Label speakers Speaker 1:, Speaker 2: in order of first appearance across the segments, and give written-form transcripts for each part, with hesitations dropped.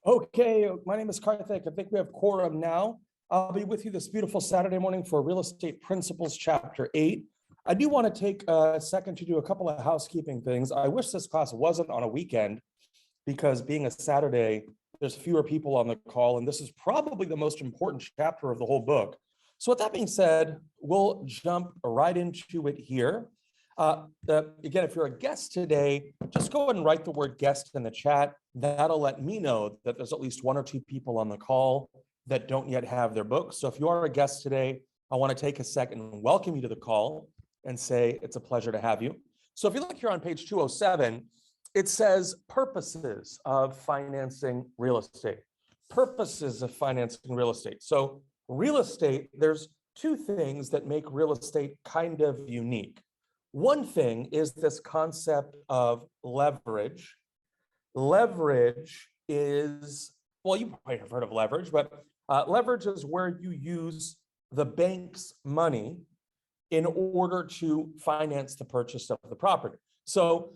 Speaker 1: Okay, my name is Karthik. I think we have quorum now. I'll be with you this beautiful Saturday morning for Real Estate Principles, Chapter 8. I do want to take a second to do a couple of housekeeping things. I wish this class wasn't on a weekend because being a Saturday, there's fewer people on the call, and this is probably the most important chapter of the whole book. So with that being said, we'll jump right into it here. Again, if you're a guest today, just go ahead and write the word guest in the chat. That'll let me know that there's at least one or two people on the call that don't yet have their books. So if you are a guest today, I want to take a second and welcome you to the call and say it's a pleasure to have you. So if you look here on page 207, it says purposes of financing real estate. Purposes of financing real estate. So real estate, there's two things that make real estate kind of unique. One thing is this concept of leverage. Leverage is, well, you probably have heard of leverage, but leverage is where you use the bank's money in order to finance the purchase of the property. So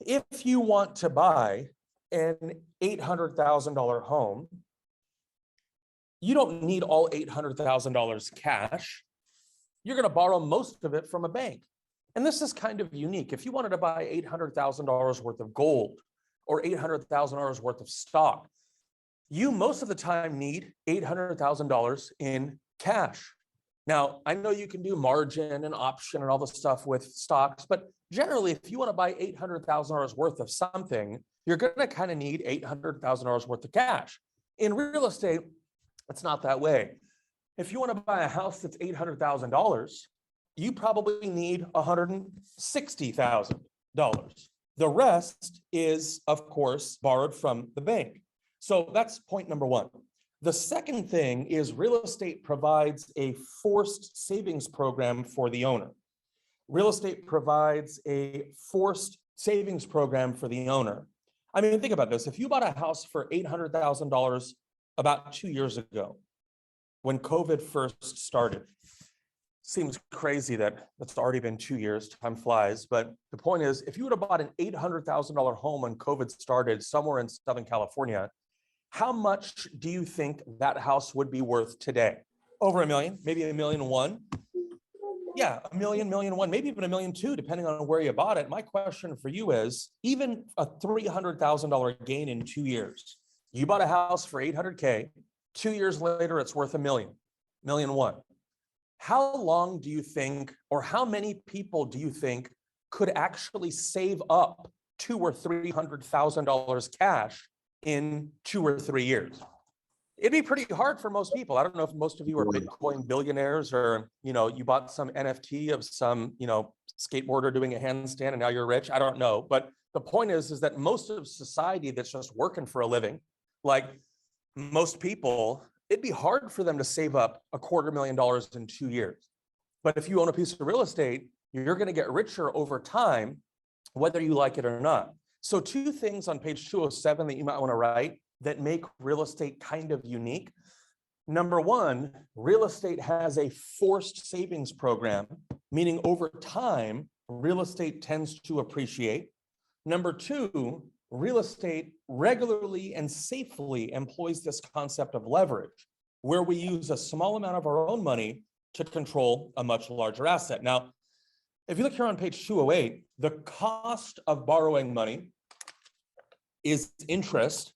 Speaker 1: if you want to buy an $800,000 home, you don't need all $800,000 cash. You're going to borrow most of it from a bank. And this is kind of unique. If you wanted to buy $800,000 worth of gold or $800,000 worth of stock, you most of the time need $800,000 in cash. Now, I know you can do margin and option and all the stuff with stocks, but generally, if you want to buy $800,000 worth of something, you're going to kind of need $800,000 worth of cash. In real estate, it's not that way. If you want to buy a house that's $800,000, you probably need $160,000. The rest is, of course, borrowed from the bank. So that's point number one. The second thing is real estate provides a forced savings program for the owner. Real estate provides a forced savings program for the owner. I mean, think about this. If you bought a house for $800,000 about 2 years ago, when COVID first started, seems crazy that it's already been 2 years, time flies. But the point is, if you would have bought an $800,000 home when COVID started somewhere in Southern California, how much do you think that house would be worth today? Over $1 million, maybe $1.1 million. Yeah, $1 million, $1.1 million, maybe even $1.2 million, depending on where you bought it. My question for you is, even a $300,000 gain in 2 years, you bought a house for $800K, 2 years later, it's worth $1 million, $1.1 million. How long do you think, or how many people do you think could actually save up $200,000 or $300,000 cash in 2 or 3 years? It'd be pretty hard for most people. I don't know if most of you are Bitcoin billionaires or, you bought some NFT of some, skateboarder doing a handstand and now you're rich. I don't know. But the point is that most of society that's just working for a living, like most people, it'd be hard for them to save up $250,000 in 2 years. But if you own a piece of real estate, you're going to get richer over time, whether you like it or not. So two things on page 207 that you might want to write that make real estate kind of unique. Number one, real estate has a forced savings program, meaning over time, real estate tends to appreciate. Number two, real estate regularly and safely employs this concept of leverage, where we use a small amount of our own money to control a much larger asset. Now, if you look here on page 208, the cost of borrowing money is interest.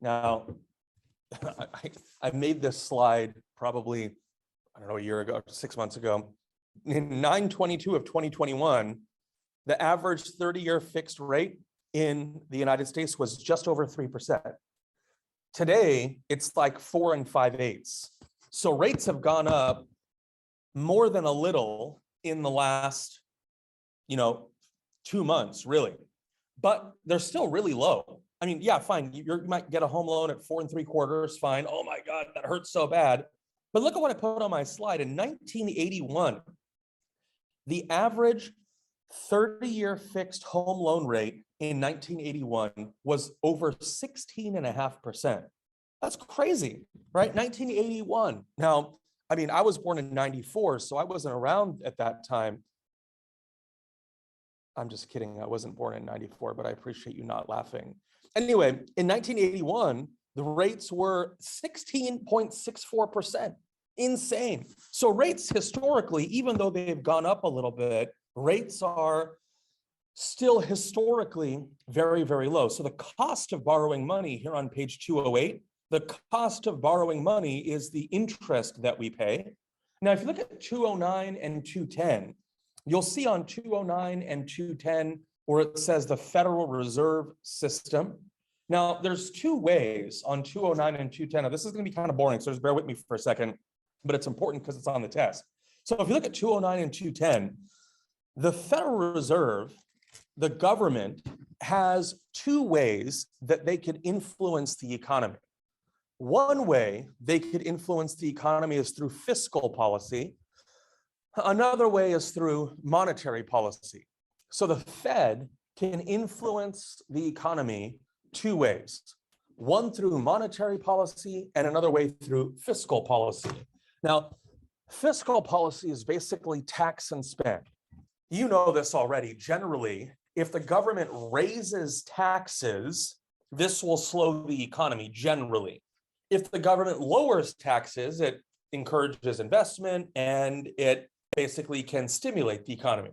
Speaker 1: Now, I made this slide probably, a year ago, 6 months ago. In 9/22 of 2021, the average 30-year fixed rate in the United States was just over 3%. Today, it's like 4 5/8. So rates have gone up more than a little in the last, 2 months, really. But they're still really low. I mean, yeah, fine. You might get a home loan at 4 3/4, fine. Oh my God, that hurts so bad. But look at what I put on my slide. In 1981, the average 30-year fixed home loan rate in 1981 was over 16.5%. That's crazy, right? 1981. Now, I mean, I was born in 94, so I wasn't around at that time. I'm just kidding. I wasn't born in 94, but I appreciate you not laughing. Anyway, in 1981, the rates were 16.64%. Insane. So rates historically, even though they've gone up a little bit, rates are still historically very, very low. So the cost of borrowing money here on page 208, the cost of borrowing money is the interest that we pay. Now, if you look at 209 and 210, you'll see on 209 and 210 where it says the Federal Reserve System. Now, there's two ways on 209 and 210. Now, this is going to be kind of boring, so just bear with me for a second, but it's important because it's on the test. So if you look at 209 and 210, the Federal Reserve, the government, has two ways that they could influence the economy. One way they could influence the economy is through fiscal policy. Another way is through monetary policy. So the Fed can influence the economy two ways. One through monetary policy and another way through fiscal policy. Now, fiscal policy is basically tax and spend. You know this already. Generally, if the government raises taxes, this will slow the economy generally. If the government lowers taxes, it encourages investment and it basically can stimulate the economy.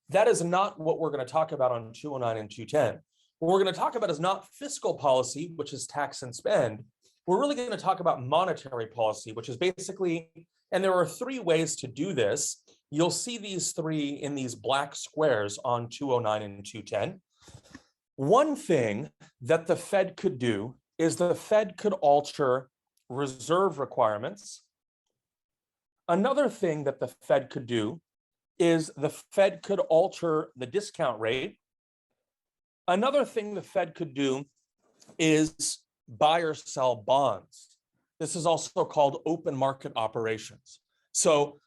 Speaker 1: That is not what we're going to talk about on 209 and 210. What we're going to talk about is not fiscal policy, which is tax and spend. We're really going to talk about monetary policy, which is basically, and there are three ways to do this. You'll see these three in these black squares on 209 and 210. One thing that the Fed could do is the Fed could alter reserve requirements. Another thing that the Fed could do is the Fed could alter the discount rate. Another thing the Fed could do is buy or sell bonds. This is also called open market operations. So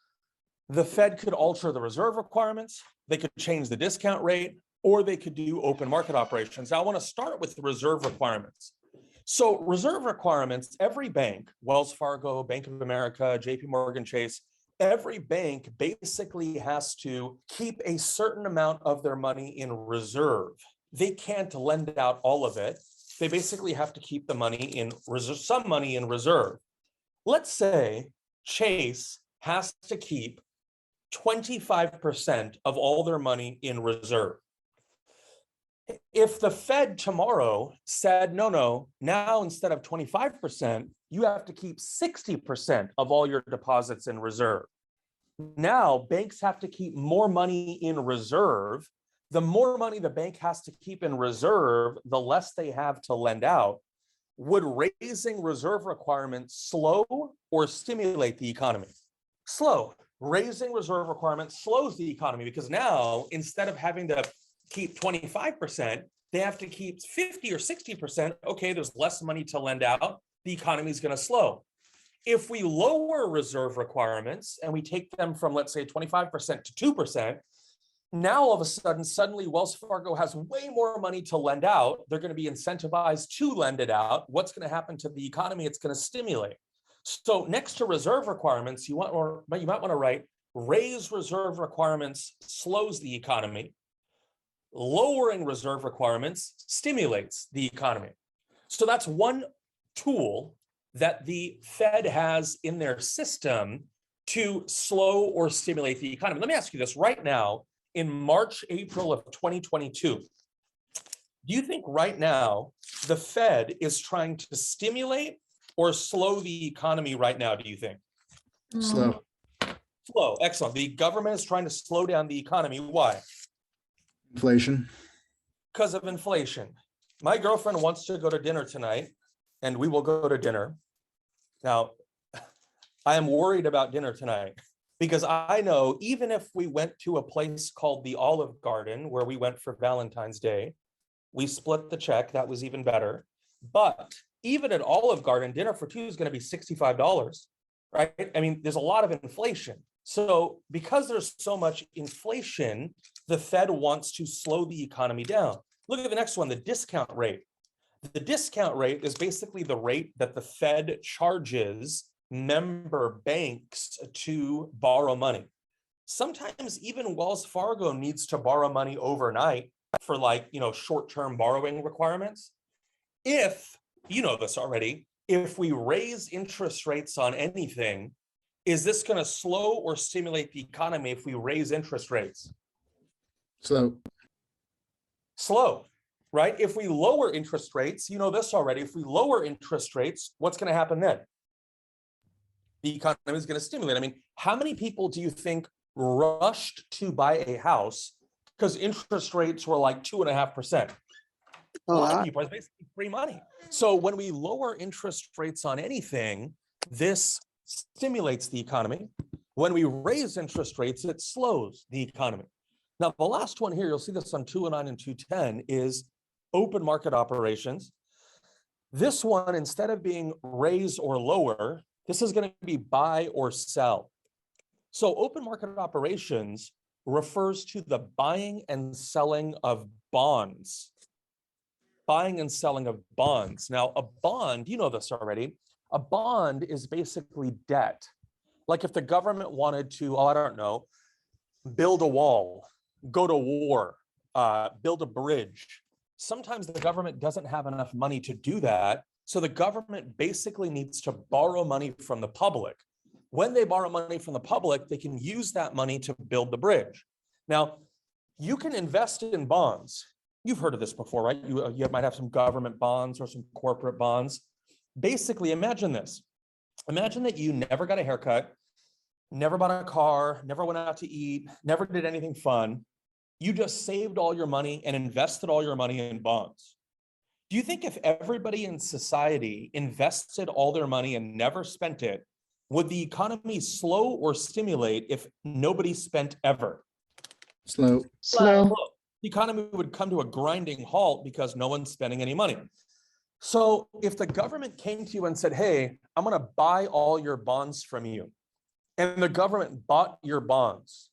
Speaker 1: the Fed could alter the reserve requirements, they could change the discount rate, or they could do open market operations. Now I want to start with the reserve requirements. So reserve requirements, every bank, Wells Fargo, Bank of America, JP Morgan Chase, every bank basically has to keep a certain amount of their money in reserve. They can't lend out all of it. They basically have to keep the money in reserve, some money in reserve. Let's say Chase has to keep 25% of all their money in reserve. If the Fed tomorrow said, no, now instead of 25%, you have to keep 60% of all your deposits in reserve. Now banks have to keep more money in reserve. The more money the bank has to keep in reserve, the less they have to lend out. Would raising reserve requirements slow or stimulate the economy? Slow. Raising reserve requirements slows the economy because now instead of having to keep 25%, they have to keep 50 or 60%. Okay, there's less money to lend out. The economy is going to slow. If we lower reserve requirements and we take them from, let's say, 25% to 2%, now all of a sudden, suddenly Wells Fargo has way more money to lend out. They're going to be incentivized to lend it out. What's going to happen to the economy? It's going to stimulate. So next to reserve requirements, you might want to write, raise reserve requirements slows the economy. Lowering reserve requirements stimulates the economy. So that's one tool that the Fed has in their system to slow or stimulate the economy. Let me ask you this right now, in March, April of 2022, do you think right now the Fed is trying to stimulate or slow the economy right now, do you think?
Speaker 2: Slow.
Speaker 1: Slow, excellent. The government is trying to slow down the economy. Why?
Speaker 2: Inflation.
Speaker 1: Because of inflation. My girlfriend wants to go to dinner tonight, and we will go to dinner. Now, I am worried about dinner tonight because I know even if we went to a place called the Olive Garden, where we went for Valentine's Day, we split the check, that was even better. But even at Olive Garden, dinner for two is going to be $65, right? I mean, there's a lot of inflation. So because there's so much inflation, the Fed wants to slow the economy down. Look at the next one, the discount rate. The discount rate is basically the rate that the Fed charges member banks to borrow money. Sometimes even Wells Fargo needs to borrow money overnight for short-term borrowing requirements. if, you know this already, if we raise interest rates on anything, is this going to slow or stimulate the economy if we raise interest rates?
Speaker 2: Slow.
Speaker 1: Slow, right? If we lower interest rates, you know this already, if we lower interest rates, what's going to happen then? The economy is going to stimulate. I mean, how many people do you think rushed to buy a house because interest rates were like 2.5%? A lot of people, it's basically free money. So when we lower interest rates on anything, this stimulates the economy. When we raise interest rates, it slows the economy. Now, the last one here, you'll see this on 209 and 210, is open market operations. This one, instead of being raise or lower, this is going to be buy or sell. So open market operations refers to the buying and selling of bonds. Buying and selling of bonds. Now, a bond, you know this already, a bond is basically debt. Like if the government wanted to, oh, I don't know, build a wall, go to war, build a bridge. Sometimes the government doesn't have enough money to do that. So the government basically needs to borrow money from the public. When they borrow money from the public, they can use that money to build the bridge. Now, you can invest in bonds. You've heard of this before, right? You might have some government bonds or some corporate bonds. Basically, imagine this. Imagine that you never got a haircut, never bought a car, never went out to eat, never did anything fun. You just saved all your money and invested all your money in bonds. Do you think if everybody in society invested all their money and never spent it, would the economy slow or stimulate if nobody spent ever?
Speaker 2: Slow.
Speaker 3: Slow.
Speaker 1: The economy would come to a grinding halt because no one's spending any money. So if the government came to you and said, hey, I'm going to buy all your bonds from you, and the government bought your bonds,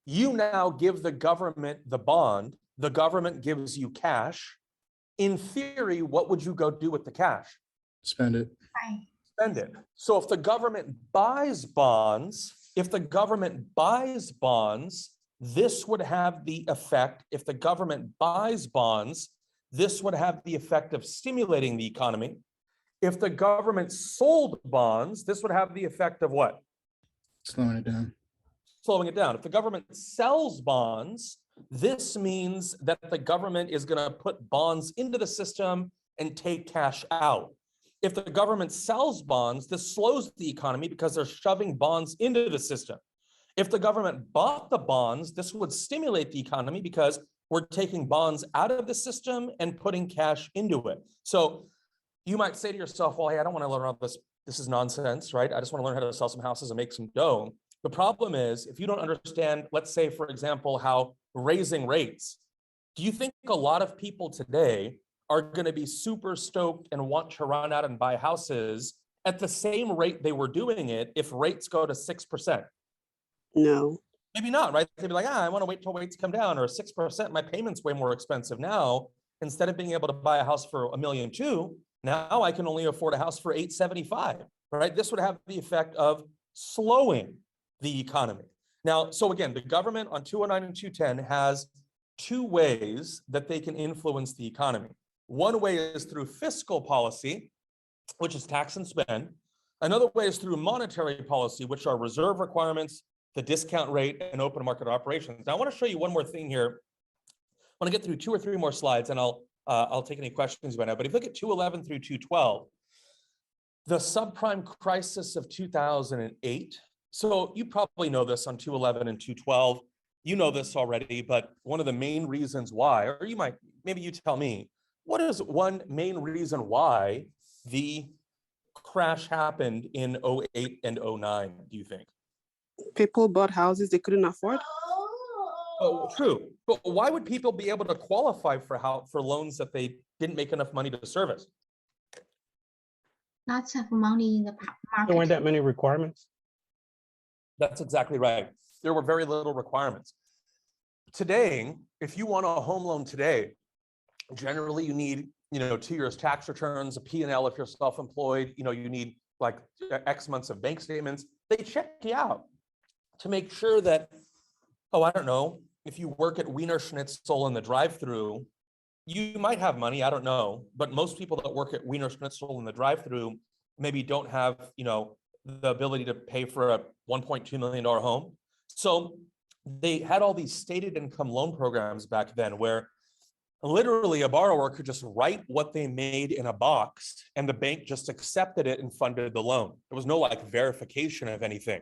Speaker 1: you now give the government the bond, the government gives you cash. In theory, what would you go do with the cash?
Speaker 2: Spend it.
Speaker 1: Spend it. So if the government buys bonds, this would have the effect, if the government buys bonds, this would have the effect of stimulating the economy. If the government sold bonds, this would have the effect of what?
Speaker 2: Slowing it down.
Speaker 1: Slowing it down. If the government sells bonds, this means that the government is going to put bonds into the system and take cash out. If the government sells bonds, this slows the economy because they're shoving bonds into the system. If the government bought the bonds, this would stimulate the economy because we're taking bonds out of the system and putting cash into it. So you might say to yourself, well, hey, I don't want to learn all this. This is nonsense, right? I just want to learn how to sell some houses and make some dough. The problem is, if you don't understand, let's say, for example, how raising rates, do you think a lot of people today are going to be super stoked and want to run out and buy houses at the same rate they were doing it if rates go to 6%?
Speaker 3: No.
Speaker 1: Maybe not, right? They'd be like, I want to wait till rates come down, or 6%, my payment's way more expensive now. Instead of being able to buy a house for $1.2 million, now I can only afford a house for $875,000, right? This would have the effect of slowing the economy. Now, so again, the government on 209 and 210 has two ways that they can influence the economy. One way is through fiscal policy, which is tax and spend. Another way is through monetary policy, which are reserve requirements, the discount rate, and open market operations. Now, I want to show you one more thing here. I want to get through 2 or 3 more slides, and I'll take any questions by now. But if you look at 211 through 212, the subprime crisis of 2008. So you probably know this on 211 and 212. You know this already, but one of the main reasons why, or you might, maybe you tell me, what is one main reason why the crash happened in 08 and 09, do you think?
Speaker 3: People bought houses they couldn't afford.
Speaker 1: Oh, true. But why would people be able to qualify for loans that they didn't make enough money to service?
Speaker 4: Lots of money in the
Speaker 5: There weren't
Speaker 4: market.
Speaker 5: that many requirements.
Speaker 1: That's exactly right. There were very little requirements. Today, if you want a home loan today, generally you need, 2 years tax returns, a P&L if you're self-employed, you need like X months of bank statements. They check you out to make sure that, I don't know, if you work at Wiener Schnitzel in the drive-through, you might have money, I don't know, but most people that work at Wiener Schnitzel in the drive-through maybe don't have, the ability to pay for a $1.2 million home. So they had all these stated income loan programs back then where literally a borrower could just write what they made in a box and the bank just accepted it and funded the loan. There was no like verification of anything.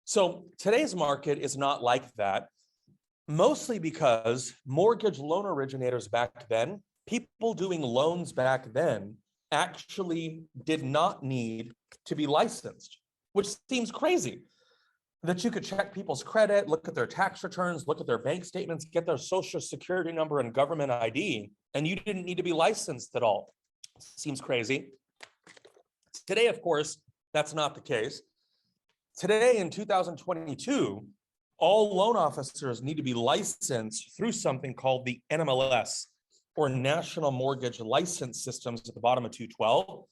Speaker 1: So today's market is not like that, mostly because mortgage loan originators back then, people doing loans back then actually did not need to be licensed, which seems crazy. That you could check people's credit, look at their tax returns, look at their bank statements, get their social security number and government ID, and you didn't need to be licensed at all. Seems crazy. Today, of course, that's not the case. Today in 2022, all loan officers need to be licensed through something called the NMLS, or National Mortgage License Systems at the bottom of 212.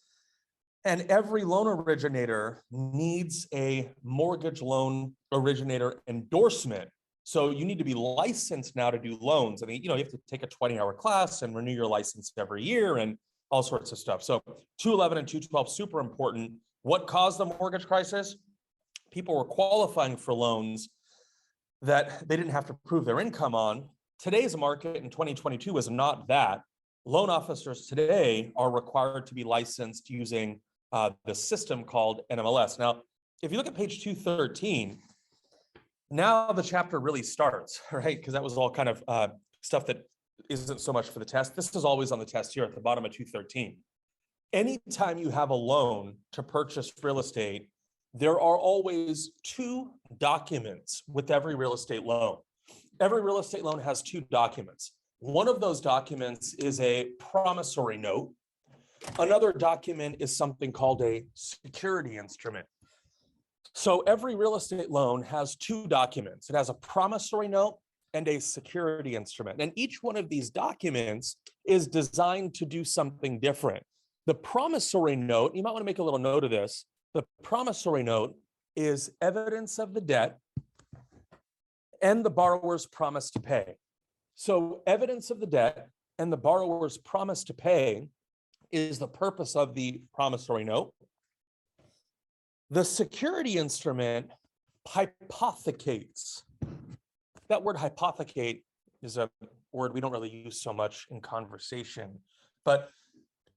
Speaker 1: And every loan originator needs a mortgage loan originator endorsement. So you need to be licensed now to do loans. I mean, you have to take a 20-hour class and renew your license every year and all sorts of stuff. So 211 and 212, super important. What caused the mortgage crisis? People were qualifying for loans that they didn't have to prove their income on. Today's market in 2022 is not that. Loan officers today are required to be licensed using the system called NMLS. Now, if you look at page 213, now the chapter really starts, right? Because that was all kind of stuff that isn't so much for the test. This is always on the test here at the bottom of 213. Anytime you have a loan to purchase real estate, there are always two documents with every real estate loan. Every real estate loan has two documents. One of those documents is a promissory note. Another document is something called a security instrument. So every real estate loan has two documents. It has a promissory note and a security instrument. And each one of these documents is designed to do something different. The promissory note, you might want to make a little note of this. The promissory note is evidence of the debt and the borrower's promise to pay. So evidence of the debt and the borrower's promise to pay is the purpose of the promissory note. The security instrument hypothecates. That word hypothecate is a word we don't really use so much in conversation, but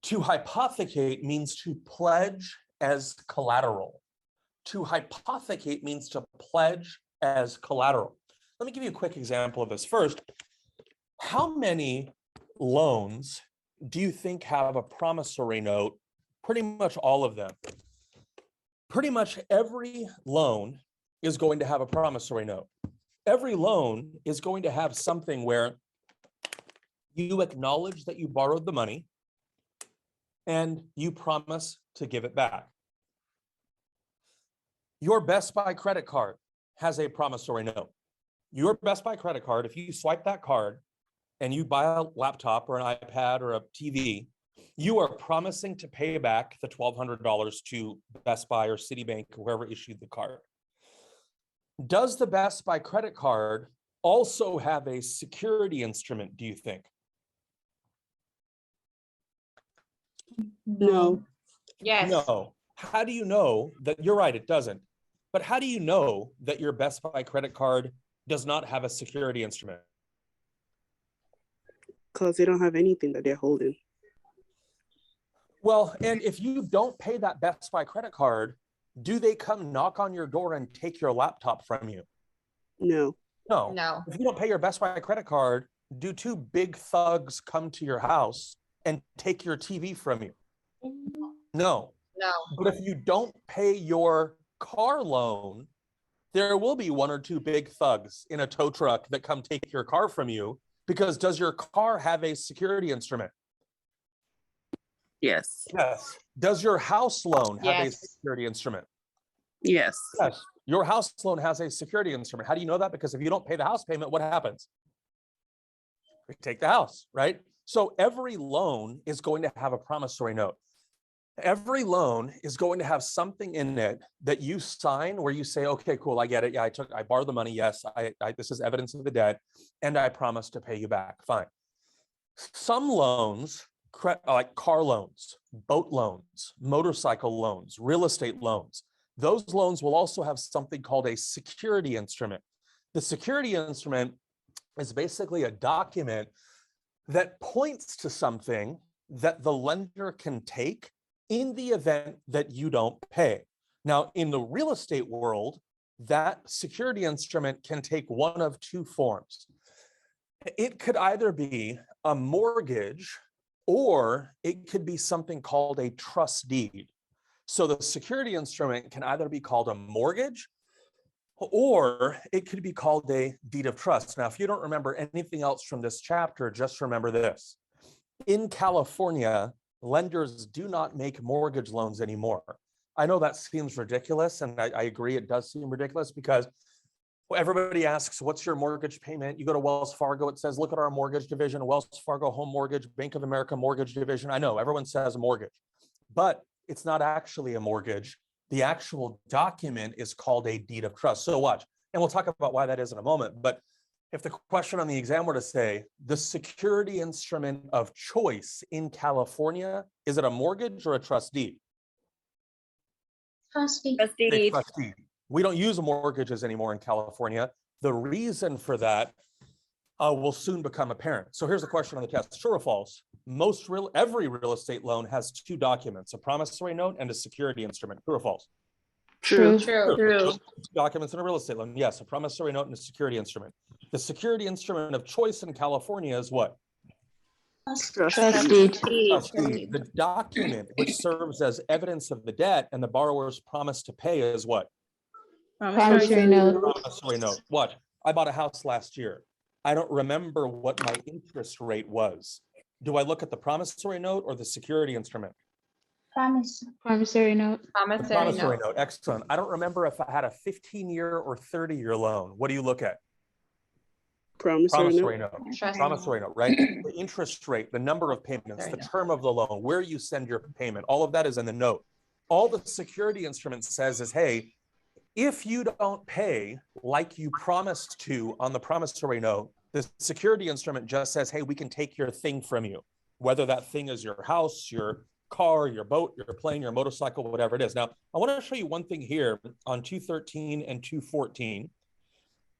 Speaker 1: to hypothecate means to pledge as collateral. To hypothecate means to pledge as collateral. Let me give you a quick example of this. First, how many loans do you think have a promissory note? Pretty much all of them. Pretty much every loan is going to have a promissory note. Every loan is going to have something where you acknowledge that you borrowed the money and you promise to give it back. Your Best Buy credit card has a promissory note. Your Best Buy credit card, if you swipe that card and you buy a laptop or an iPad or a TV, you are promising to pay back the $1,200 to Best Buy or Citibank or whoever issued the card. Does the Best Buy credit card also have a security instrument, do you think?
Speaker 3: No.
Speaker 4: Yes.
Speaker 1: No. How do you know that? You're right, it doesn't. But how do you know that your Best Buy credit card does not have a security instrument?
Speaker 3: Because they don't have anything that they're holding.
Speaker 1: Well, and if you don't pay that Best Buy credit card, do they come knock on your door and take your laptop from you?
Speaker 3: No.
Speaker 1: No.
Speaker 4: No.
Speaker 1: If you don't pay your Best Buy credit card, do two big thugs come to your house and take your TV from you? No.
Speaker 4: No.
Speaker 1: But if you don't pay your car loan, there will be one or two big thugs in a tow truck that come take your car from you, because does your car have a security instrument?
Speaker 5: Yes.
Speaker 1: Yes. Does your house loan have a
Speaker 4: Yes.
Speaker 1: security instrument?
Speaker 5: Yes.
Speaker 1: Yes. Your house loan has a security instrument. How do you know that? Because if you don't pay the house payment, what happens? We take the house, right? So every loan is going to have a promissory note. Every loan is going to have something in it that you sign where you say, okay, cool, I get it. Yeah, I borrowed the money. Yes, this is evidence of the debt, and I promise to pay you back. Fine. Some loans, like car loans, boat loans, motorcycle loans, real estate loans, those loans will also have something called a security instrument. The security instrument is basically a document that points to something that the lender can take in the event that you don't pay. Now, in the real estate world, that security instrument can take one of two forms. It could either be a mortgage or it could be something called a trust deed. So the security instrument can either be called a mortgage or it could be called a deed of trust. Now, if you don't remember anything else from this chapter, just remember this. In California, lenders do not make mortgage loans anymore. I know that seems ridiculous, and I agree it does seem ridiculous because everybody asks, what's your mortgage payment? You go to Wells Fargo, it says, look at our mortgage division, Wells Fargo Home Mortgage, Bank of America Mortgage Division. I know everyone says mortgage, but it's not actually a mortgage. The actual document is called a deed of trust. So watch, and we'll talk about why that is in a moment. But if the question on the exam were to say, the security instrument of choice in California, is it a mortgage or a trust deed?
Speaker 4: Trustee.
Speaker 1: A trust deed. We don't use mortgages anymore in California. The reason for that will soon become apparent. So here's the question on the test. True or false? Every real estate loan has two documents, a promissory note and a security instrument. True or false?
Speaker 3: True.
Speaker 4: True.
Speaker 1: Documents in a real estate loan. Yes, a promissory note and a security instrument. The security instrument of choice in California is what?
Speaker 3: Trust deed.
Speaker 1: Trust deed. The document which serves as evidence of the debt and the borrower's promise to pay is what?
Speaker 5: Promissory note.
Speaker 1: Promissory note. What? I bought a house last year. I don't remember what my interest rate was. Do I look at the promissory note or the security instrument?
Speaker 5: Promissory note.
Speaker 1: The promissory note. Excellent. I don't remember if I had a 15-year or 30-year loan. What do you look at? Promissory note. Promissory note, right? The interest rate, the number of payments, the term of the loan, where you send your payment, all of that is in the note. All the security instrument says is, hey, if you don't pay like you promised to on the promissory note, the security instrument just says, hey, we can take your thing from you, whether that thing is your house, your car, your boat, your plane, your motorcycle, whatever it is. Now, I want to show you one thing here on 213 and 214.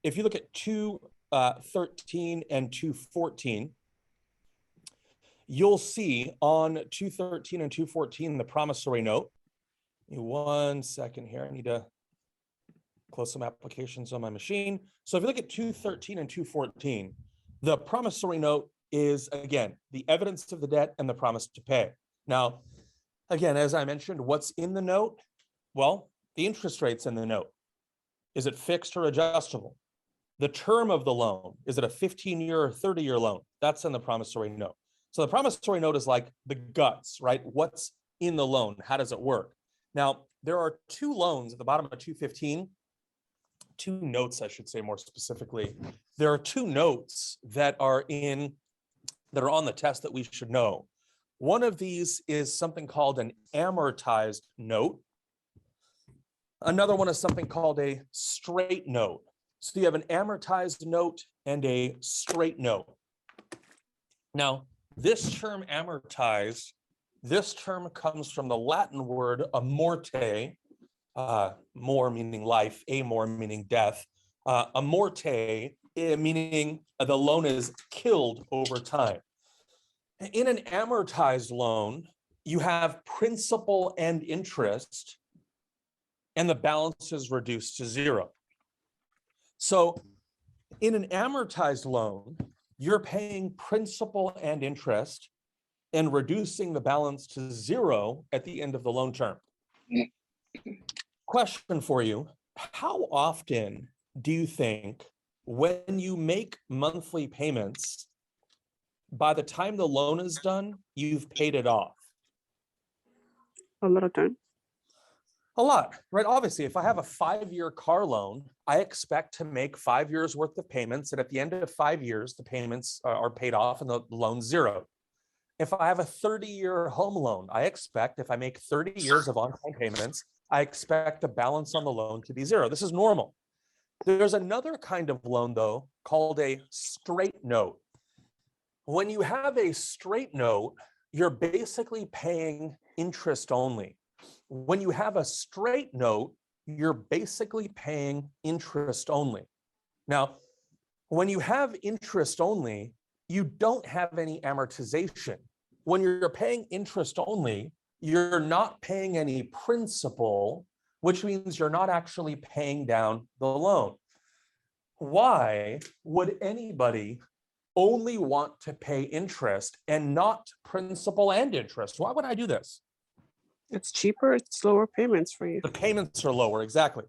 Speaker 1: If you look at 213 and 214, you'll see on 213 and 214, the promissory note. Give me 1 second here. I need to close some applications on my machine. So if you look at 213 and 214, the promissory note is, again, the evidence of the debt and the promise to pay. Now, again, as I mentioned, what's in the note? Well, the interest rate's in the note. Is it fixed or adjustable? The term of the loan, is it a 15-year or 30-year loan? That's in the promissory note. So the promissory note is like the guts, right? What's in the loan? How does it work? Now, there are two loans at the bottom of 215, two notes, I should say more specifically. There are two notes that are on the test that we should know. One of these is something called an amortized note. Another one is something called a straight note. So you have an amortized note and a straight note. Now, this term amortized, this term comes from the Latin word amorte, more meaning life, amor meaning death, amorte meaning the loan is killed over time. In an amortized loan, you have principal and interest, and the balance is reduced to zero. So in an amortized loan, you're paying principal and interest and reducing the balance to zero at the end of the loan term. Question for you, how often do you think when you make monthly payments, by the time the loan is done, you've paid it off?
Speaker 3: A lot of time.
Speaker 1: A lot, right? Obviously, if I have a 5-year car loan, I expect to make 5 years worth of payments. And at the end of 5 years, the payments are paid off and the loan's zero. If I have a 30-year home loan, I expect if I make 30 years of on-time payments, I expect the balance on the loan to be zero. This is normal. There's another kind of loan, though, called a straight note. When you have a straight note, you're basically paying interest only. When you have a straight note, you're basically paying interest only. Now, when you have interest only, you don't have any amortization. When you're paying interest only, you're not paying any principal, which means you're not actually paying down the loan. Why would anybody only want to pay interest and not principal and interest? Why would I do this?
Speaker 3: It's cheaper, it's lower payments for you.
Speaker 1: The payments are lower, exactly.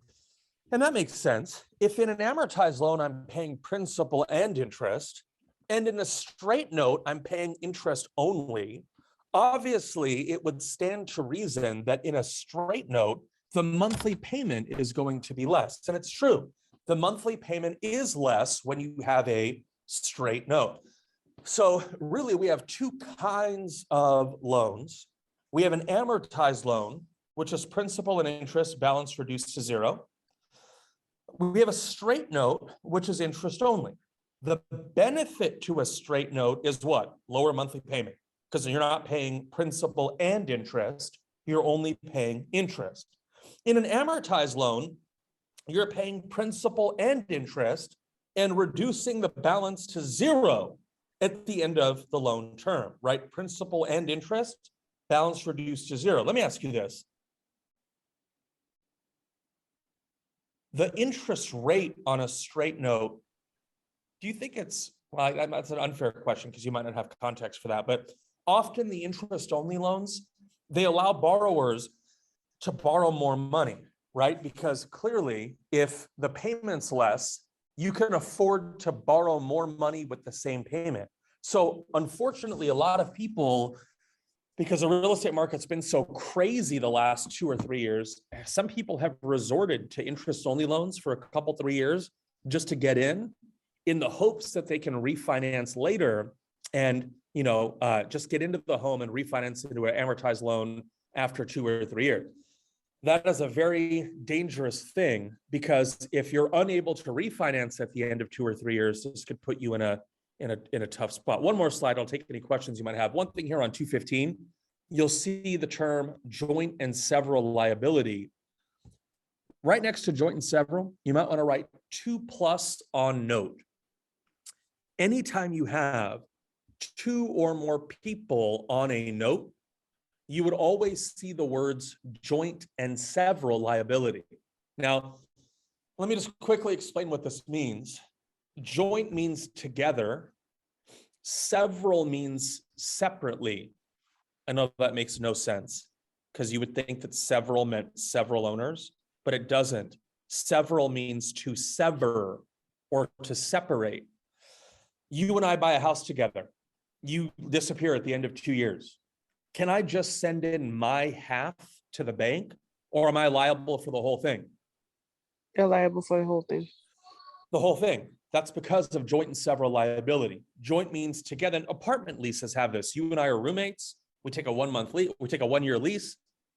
Speaker 1: And that makes sense. If in an amortized loan, I'm paying principal and interest, and in a straight note, I'm paying interest only, obviously it would stand to reason that in a straight note, the monthly payment is going to be less. And it's true. The monthly payment is less when you have a straight note. So really, we have two kinds of loans. We have an amortized loan, which is principal and interest balance reduced to zero. We have a straight note, which is interest only. The benefit to a straight note is what? Lower monthly payment, because you're not paying principal and interest, you're only paying interest. In an amortized loan, you're paying principal and interest and reducing the balance to zero at the end of the loan term, right? Principal and interest, balance reduced to zero. Let me ask you this. The interest rate on a straight note, do you think it's, well, that's an unfair question because you might not have context for that, but often the interest only loans, they allow borrowers to borrow more money, right? Because clearly if the payment's less, you can afford to borrow more money with the same payment. So unfortunately, a lot of people, because the real estate market's been so crazy the last 2 or 3 years, some people have resorted to interest-only loans for a couple, 3 years just to get in the hopes that they can refinance later and, just get into the home and refinance into an amortized loan after 2 or 3 years. That is a very dangerous thing because if you're unable to refinance at the end of 2 or 3 years, this could put you in a tough spot. One more slide. I'll take any questions you might have. One thing here on 215, you'll see the term joint and several liability. Right next to joint and several, you might want to write 2+ on note. Anytime you have 2 or more people on a note, you would always see the words joint and several liability. Now, let me just quickly explain what this means. Joint means together. Several means separately. I know that makes no sense because you would think that several meant several owners, but it doesn't. Several means to sever or to separate. You and I buy a house together. You disappear at the end of 2 years. Can I just send in my half to the bank, or am I liable for the whole thing?
Speaker 3: You're liable for the whole thing.
Speaker 1: The whole thing. That's because of joint and several liability. Joint means together. And apartment leases have this. You and I are roommates. We take a 1-month lease. We take a 1-year lease.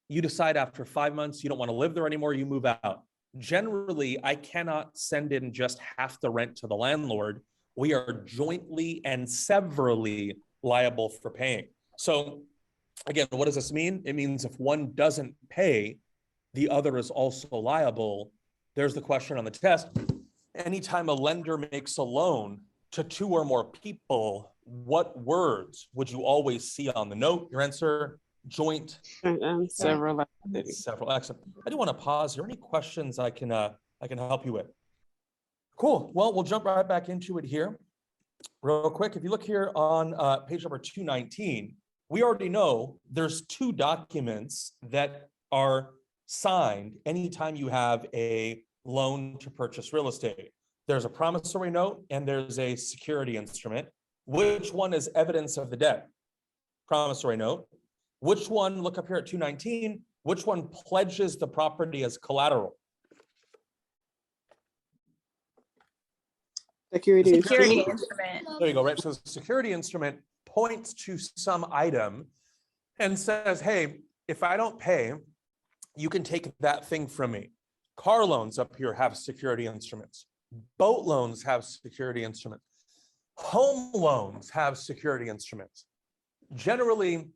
Speaker 1: You decide after 5 months you don't want to live there anymore. You move out. Generally, I cannot send in just half the rent to the landlord. We are jointly and severally liable for paying. So again, what does this mean? It means if one doesn't pay, the other is also liable. There's the question on the test. Anytime a lender makes a loan to 2 or more people, what words would you always see on the note? Your answer, joint
Speaker 3: And several liability.
Speaker 1: several. Excellent. I do want to pause. Are there any questions I can help you with? Cool. Well, we'll jump right back into it here real quick. If you look here on page number 219, we already know there's 2 documents that are signed anytime you have a loan to purchase real estate. There's a promissory note and there's a security instrument. Which one is evidence of the debt? Promissory note. Which one, look up here at 219, which one pledges the property as collateral?
Speaker 3: Security
Speaker 4: Security
Speaker 3: instrument.
Speaker 4: instrument.
Speaker 1: There you go, right? So the security instrument points to some item and says, hey, if I don't pay, you can take that thing from me. Car loans up here have security instruments. Boat loans have security instruments. Home loans have security instruments. Generally,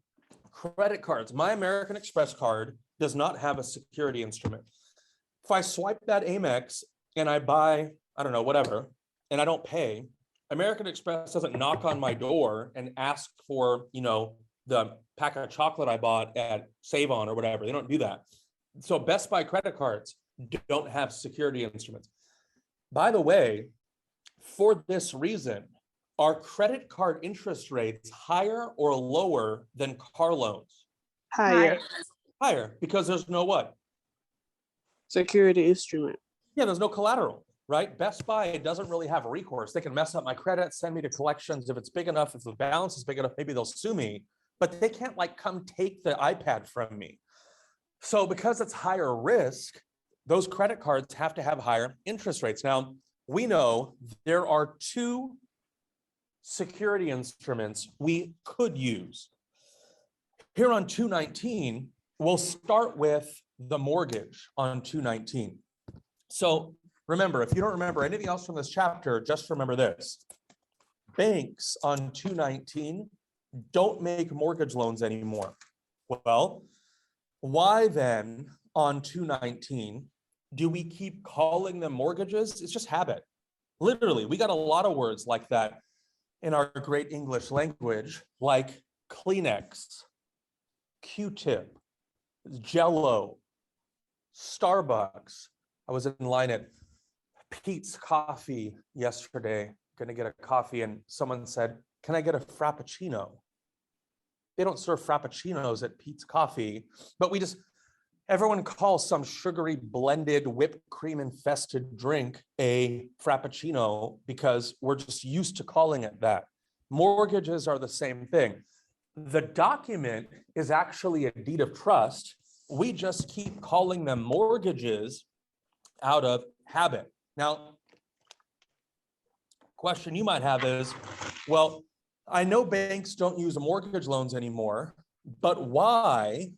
Speaker 1: credit cards, my American Express card does not have a security instrument. If I swipe that Amex and I buy, I don't know, whatever, and I don't pay, American Express doesn't knock on my door and ask for, the pack of chocolate I bought at Save On or whatever. They don't do that. So Best Buy credit cards don't have security instruments. By the way, for this reason, are credit card interest rates higher or lower than car loans?
Speaker 3: Higher
Speaker 1: Higher, because there's no what?
Speaker 3: security instrument.
Speaker 1: Yeah, there's no collateral, right? Best Buy doesn't really have recourse. They can mess up my credit, send me to collections. If it's big enough, if the balance is big enough, maybe they'll sue me, but they can't like come take the iPad from me. So because it's higher risk, those credit cards have to have higher interest rates. Now, we know there are two security instruments we could use. Here on 219, we'll start with the mortgage on 219. So remember, if you don't remember anything else from this chapter, just remember this. Banks on 219 don't make mortgage loans anymore. Well, why then on 219 do we keep calling them mortgages? It's just habit. Literally, we got a lot of words like that in our great English language, like Kleenex, Q-tip, Jell-O, Starbucks. I was in line at Pete's Coffee yesterday, gonna get a coffee, and someone said, "Can I get a Frappuccino?" They don't serve Frappuccinos at Pete's Coffee, but everyone calls some sugary blended whipped cream infested drink a Frappuccino because we're just used to calling it that. Mortgages are the same thing. The document is actually a deed of trust. We just keep calling them mortgages out of habit. Now, question you might have is, well, I know banks don't use mortgage loans anymore, but why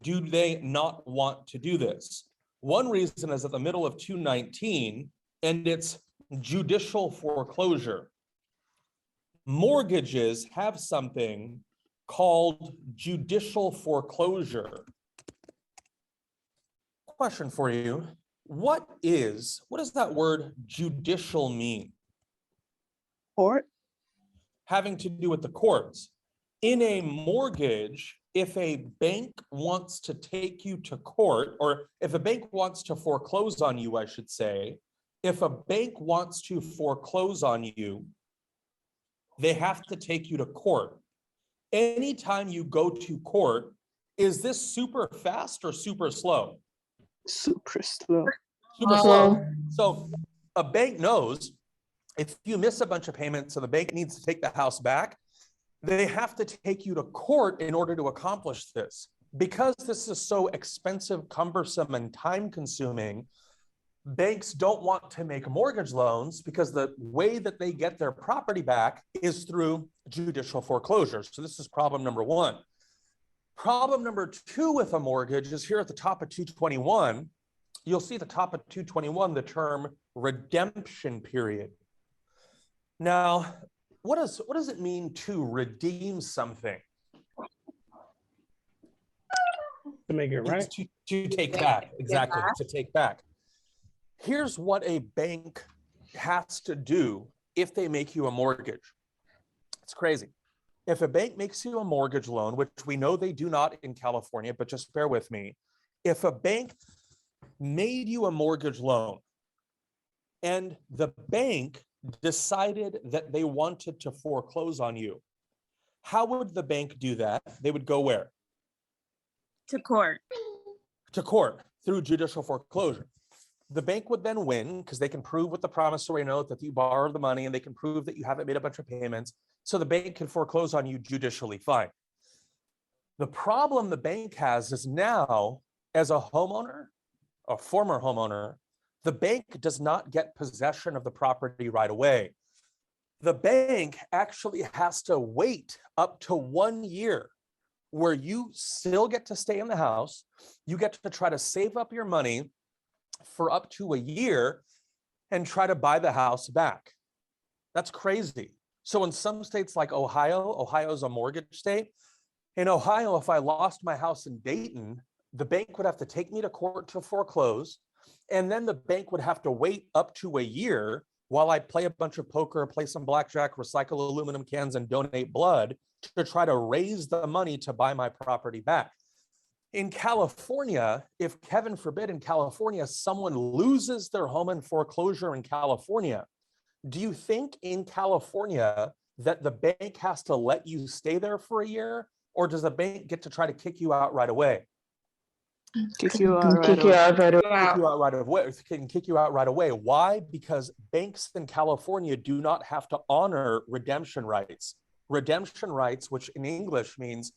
Speaker 1: do they not want to do this? One reason is at the middle of 219, and it's judicial foreclosure. Mortgages have something called judicial foreclosure. Question for you. What does that word judicial mean?
Speaker 3: Court.
Speaker 1: Having to do with the courts. In a mortgage, if a bank wants to take you to court, or if a bank wants to foreclose on you, I should say, if a bank wants to foreclose on you, they have to take you to court. Anytime you go to court, is this super fast or super slow?
Speaker 3: Super slow.
Speaker 1: Super
Speaker 5: Slow.
Speaker 1: slow. So a bank knows if you miss a bunch of payments, so the bank needs to take the house back, they have to take you to court in order to accomplish this. Because this is so expensive, cumbersome, and time-consuming, banks don't want to make mortgage loans because the way that they get their property back is through judicial foreclosure. So this is problem number one. Problem number two with a mortgage is here at the top of 221. You'll see at the top of 221 the term redemption period. Now, what does it mean to redeem something?
Speaker 4: To make it right.
Speaker 1: To take back, exactly, to take back. Here's what a bank has to do if they make you a mortgage. It's crazy. If a bank makes you a mortgage loan, which we know they do not in California, but just bear with me. If a bank made you a mortgage loan and the bank decided that they wanted to foreclose on you, how would the bank do that? They would go where?
Speaker 6: To court.
Speaker 1: To court through judicial foreclosure. The bank would then win because they can prove with the promissory note that you borrowed the money, and they can prove that you haven't made a bunch of payments. So the bank can foreclose on you judicially, fine. The problem the bank has is now, as a homeowner, a former homeowner, the bank does not get possession of the property right away. The bank actually has to wait up to 1 year where you still get to stay in the house. You get to try to save up your money for up to a year and try to buy the house back. That's crazy. So in some states like Ohio's a mortgage state. In Ohio, if I lost my house in Dayton, the bank would have to take me to court to foreclose. And then the bank would have to wait up to a year while I play a bunch of poker, play some blackjack, recycle aluminum cans, and donate blood to try to raise the money to buy my property back. In California, if heaven forbid in California, someone loses their home in foreclosure in California, do you think in California that the bank has to let you stay there for a year? Or does the bank get to try to kick you out right away?
Speaker 3: Kick you out right
Speaker 5: Kick you
Speaker 3: away.
Speaker 5: out right away.
Speaker 1: Kick you out right away. Can kick you out right away. Why? Because banks in California do not have to honor redemption rights. Redemption rights, which in English means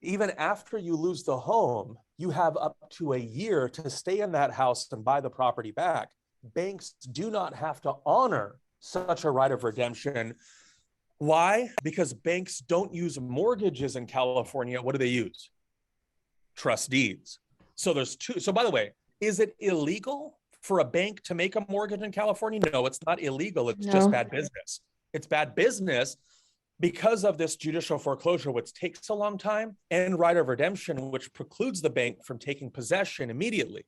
Speaker 1: even after you lose the home, you have up to a year to stay in that house and buy the property back. Banks do not have to honor such a right of redemption. Why? Because banks don't use mortgages in California. What do they use? Trust deeds. So there's two. So by the way, is it illegal for a bank to make a mortgage in California? No, it's not illegal. It's just
Speaker 5: No.
Speaker 1: bad business. It's bad business because of this judicial foreclosure, which takes a long time, and right of redemption, which precludes the bank from taking possession immediately.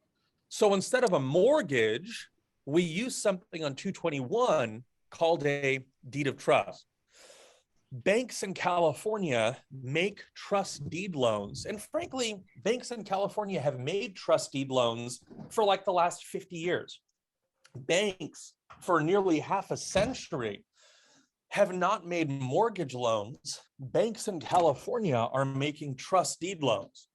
Speaker 1: So instead of a mortgage, we use something on 221 called a deed of trust. Banks in California make trust deed loans. And frankly, banks in California have made trust deed loans for like the last 50 years. Banks for nearly half a century have not made mortgage loans. Banks in California are making trust deed loans.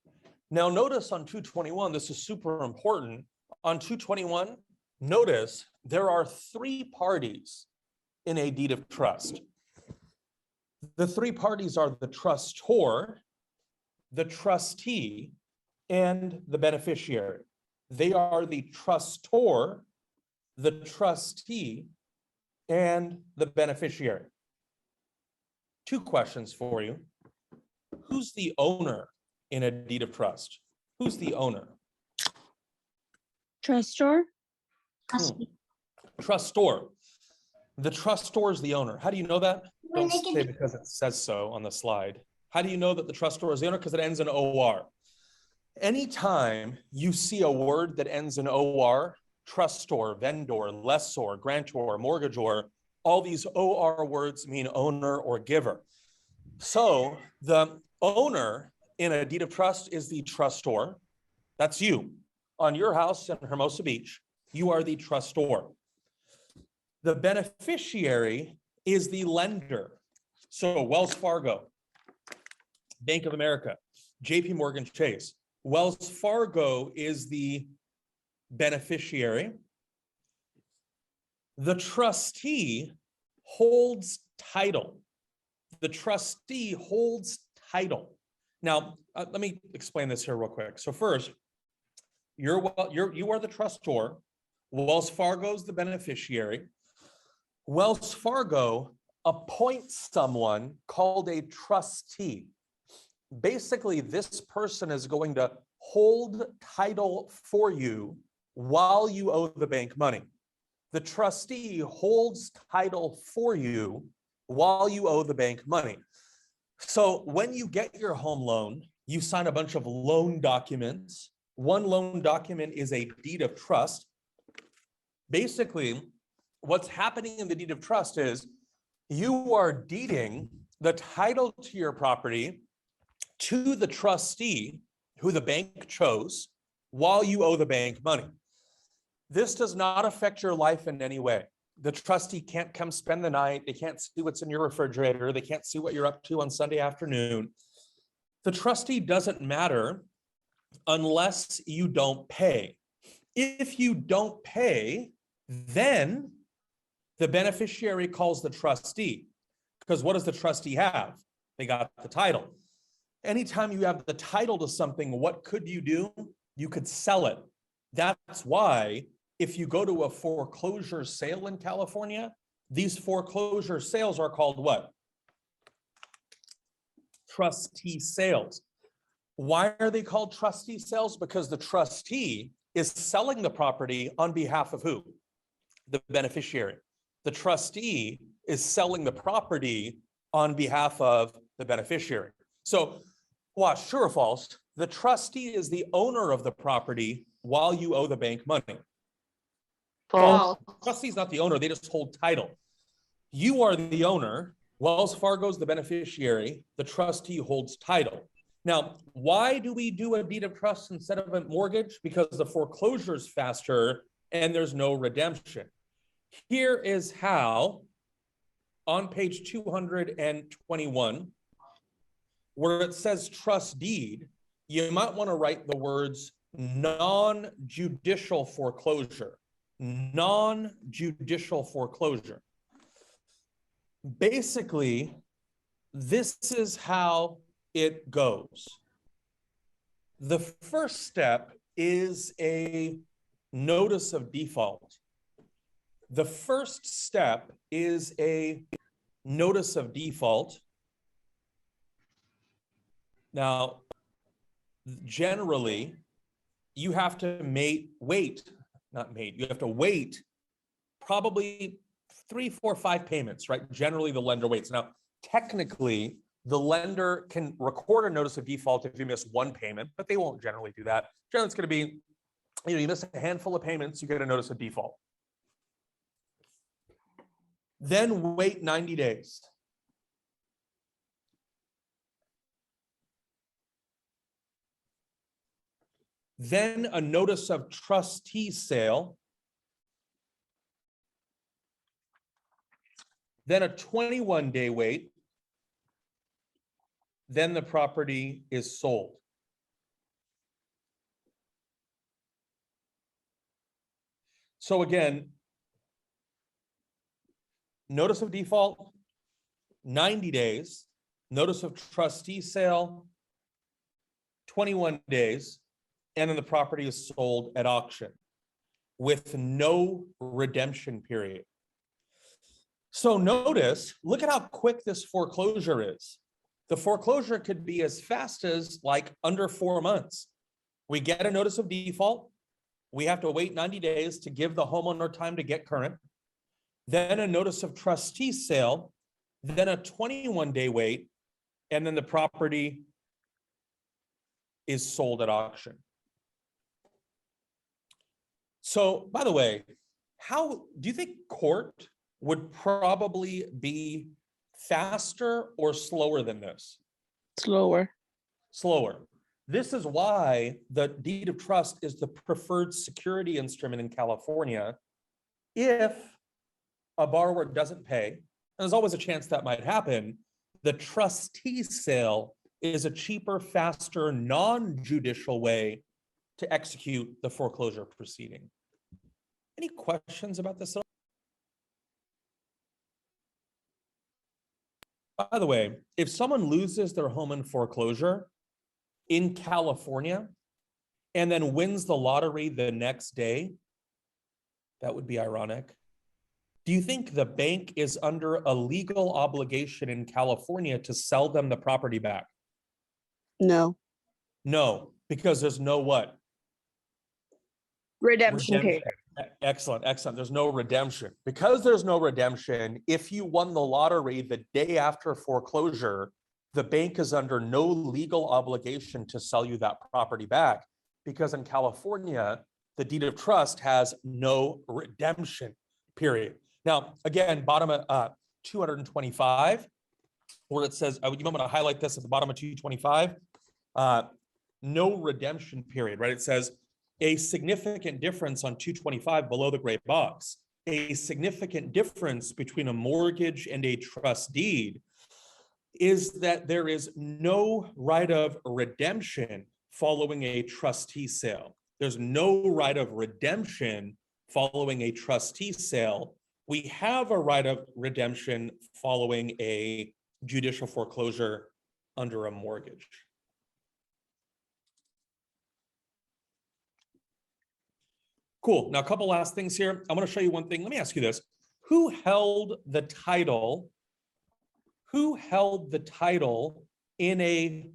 Speaker 1: Now notice on 221, this is super important. On 221, notice there are three parties in a deed of trust. The three parties are the trustor, the trustee, and the beneficiary. They are the trustor, the trustee, and the beneficiary. Two questions for you. Who's the owner in a deed of trust? Who's the owner?
Speaker 6: Trustor?
Speaker 1: Trustor. The trustor is the owner. How do you know that? Don't say because it says so on the slide. How do you know that the trustor is the owner? Because it ends in OR. Anytime you see a word that ends in OR, trustor, vendor, lessor, grantor, mortgagor, all these OR words mean owner or giver. So the owner in a deed of trust is the trustor. That's you. On your house in Hermosa Beach, you are the trustor. The beneficiary is the lender. So Wells Fargo, Bank of America, JP Morgan Chase. Wells Fargo is the beneficiary. The trustee holds title. The trustee holds title. Now, let me explain this here real quick. So first, you are the trustor. Wells Fargo is the beneficiary. Wells Fargo appoints someone called a trustee. Basically, this person is going to hold title for you while you owe the bank money. The trustee holds title for you while you owe the bank money. So when you get your home loan, you sign a bunch of loan documents. One loan document is a deed of trust. Basically, what's happening in the deed of trust is you are deeding the title to your property to the trustee who the bank chose while you owe the bank money. This does not affect your life in any way. The trustee can't come spend the night. They can't see what's in your refrigerator. They can't see what you're up to on Sunday afternoon. The trustee doesn't matter unless you don't pay. If you don't pay, then the beneficiary calls the trustee, because what does the trustee have? They got the title. Anytime you have the title to something, what could you do? You could sell it. That's why if you go to a foreclosure sale in California, these foreclosure sales are called what? Trustee sales. Why are they called trustee sales? Because the trustee is selling the property on behalf of who? The beneficiary. The trustee is selling the property on behalf of the beneficiary. So watch, true or false, the trustee is the owner of the property while you owe the bank money.
Speaker 5: False.
Speaker 1: Trustee is not the owner, they just hold title. You are the owner, Wells Fargo is the beneficiary, the trustee holds title. Now, why do we do a deed of trust instead of a mortgage? Because the foreclosure is faster and there's no redemption. Here is how, on page 221, where it says trust deed, you might want to write the words non-judicial foreclosure. Non-judicial foreclosure. Basically, this is how it goes. The first step is a notice of default. The first step is a notice of default. Now, generally, you have to wait probably 3, 4, 5 payments, right? Generally, the lender waits. Now, technically, the lender can record a notice of default if you miss one payment, but they won't generally do that. Generally, it's going to be, you miss a handful of payments, you get a notice of default. Then wait 90 days. Then a notice of trustee sale. Then a 21-day wait. Then the property is sold. So again, notice of default, 90 days, notice of trustee sale, 21 days, and then the property is sold at auction with no redemption period. So notice, look at how quick this foreclosure is. The foreclosure could be as fast as like under 4 months. We get a notice of default. We have to wait 90 days to give the homeowner time to get current. Then a notice of trustee sale, then a 21-day wait, and then the property is sold at auction. So, by the way, how do you think court would probably be faster or slower than this?
Speaker 3: Slower.
Speaker 1: Slower. This is why the deed of trust is the preferred security instrument in California. If a borrower doesn't pay, and there's always a chance that might happen, the trustee sale is a cheaper, faster, non-judicial way to execute the foreclosure proceeding. Any questions about this at all? By the way, if someone loses their home in foreclosure in California and then wins the lottery the next day, that would be ironic. Do you think the bank is under a legal obligation in California to sell them the property back?
Speaker 3: No.
Speaker 1: No, because there's no what?
Speaker 6: Redemption period.
Speaker 1: Excellent, excellent. There's no redemption. Because there's no redemption, if you won the lottery the day after foreclosure, the bank is under no legal obligation to sell you that property back, because in California, the deed of trust has no redemption period. Now, again, bottom of 225, where it says, you might want to highlight this at the bottom of 225, no redemption period, right? It says a significant difference on 225 below the gray box, a significant difference between a mortgage and a trust deed is that there is no right of redemption following a trustee sale. There's no right of redemption following a trustee sale. We have a right of redemption following a judicial foreclosure under a mortgage. Cool. Now, a couple last things here. I want to show you one thing. Let me ask you this. Who held the title? Who held the title in a